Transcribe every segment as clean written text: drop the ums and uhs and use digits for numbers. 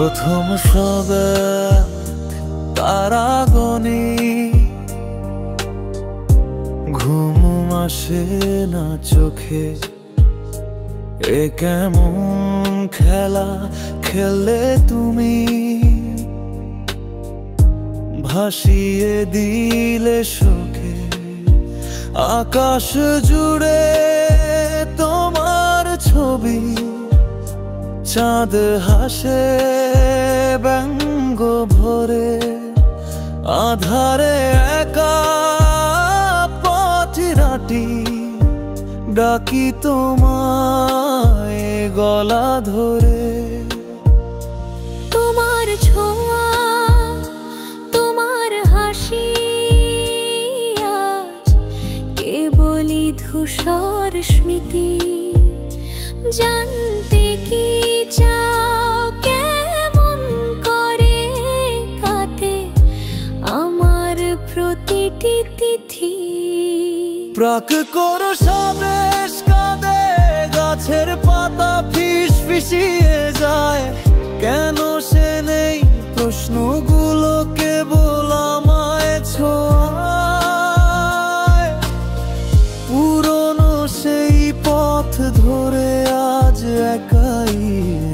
প্রথম সবে তারাগণে ঘুম আসে না চোখে। এ কেমন খেলা খেললে তুমি, ভাসিয়ে দিলে শোকে আকাশ জুড়ে তোমার ছবি। চাঁদ হাসে ব্যঙ্গ ভরে, আধারে একা পথিরাটি ডাকি তোমায় গলা ধরে। তোমার ছোঁয়া, তোমার হাসি আজ কেবলই ধূসর স্মৃতি। জানতে কি চাও কেমন করে কাটে আমার প্রতিটি তিথি? প্রাক করো সবেশ কাঁদে, গাছের পাতা ফিস ফিসিয়ে যায়। কেন সে নেই প্রশ্নগুলো কেবল আমায় ছোঁয়ায়। পুরনো সেই পথ ধরে আজ একাই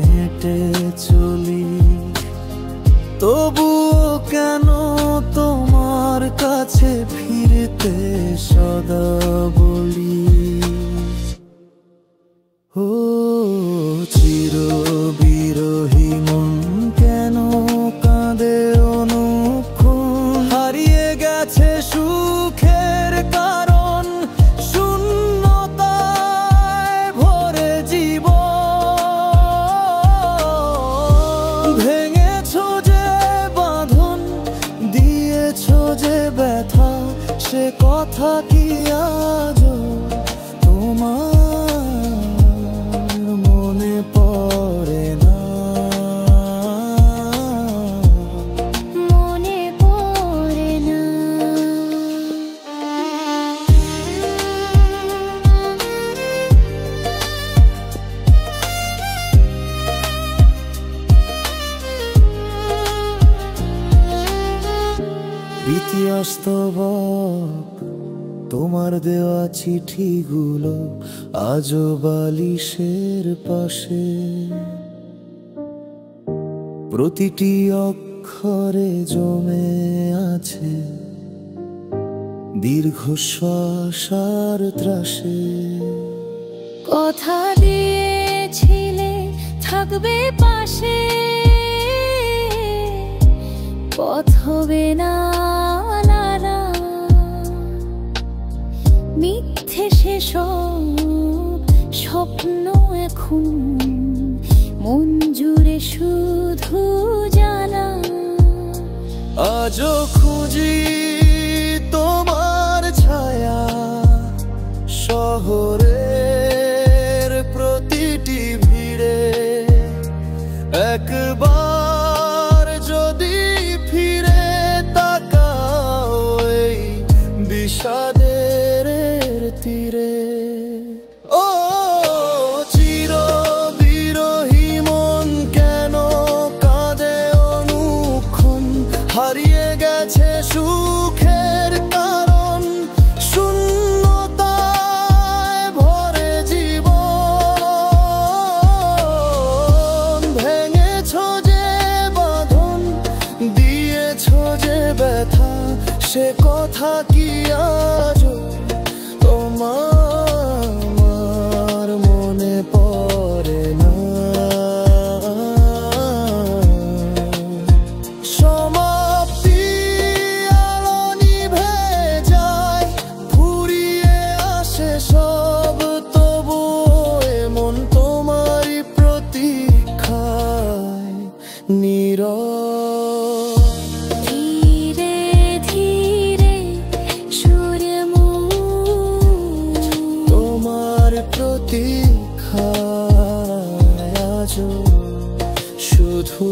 হেঁটে চলি। তবুও কেন তোমার কাছে ফিরতে সদা বলি। ও চির বিরহী মন কেন কাঁদে অনুক্ষণ? হারিয়ে গেছে সুখের কারণ, শূন্যতায় ভরে জীবন। ভেঙেছো যে বাঁধন, দিয়েছো যে ব্যথা, সে কথা কি আজও তোমার মনে পড়ে না? মনে পড়ে না। ইতিহাসতবক তোমার দেওয়া চিঠিগুলো আজও বালিশের পাশে। প্রতিটি অক্ষরে জমে আছে দীর্ঘশ্বাসার ত্রাসে। কথা দিয়েছিলে থাকবে পাশে, পথ হবে না আলাদা। মিথ্যে সেসব স্বপ্ন এখন মন জুড়ে শুধু জ্বালা। আজও খুঁজি তোমার ছায়া শহরের প্রতিটি ভিড়ে। একবার যদি ফিরে তাকাও এই বিষাদের তীরে। ও চির বিরহী মন কেন কাঁদে অনুক্ষণ? হারিয়ে গেছে সুখের কারণ, শূন্যতায় ভরে জীবন। ভেঙেছো যে বাঁধন, দিয়েছো যে ব্যথা, সে কথা কি আজও তোমার মনে পড়ে না? সমাপ্তি আলো নিভে যায়, ফুরিয়ে আসে সব, তবু এমন তোমারই প্রতীক্ষায় নীরব। ধীরে ধীরে সূর্যমুখ তোমার প্রতীক্ষায় আজও শুধু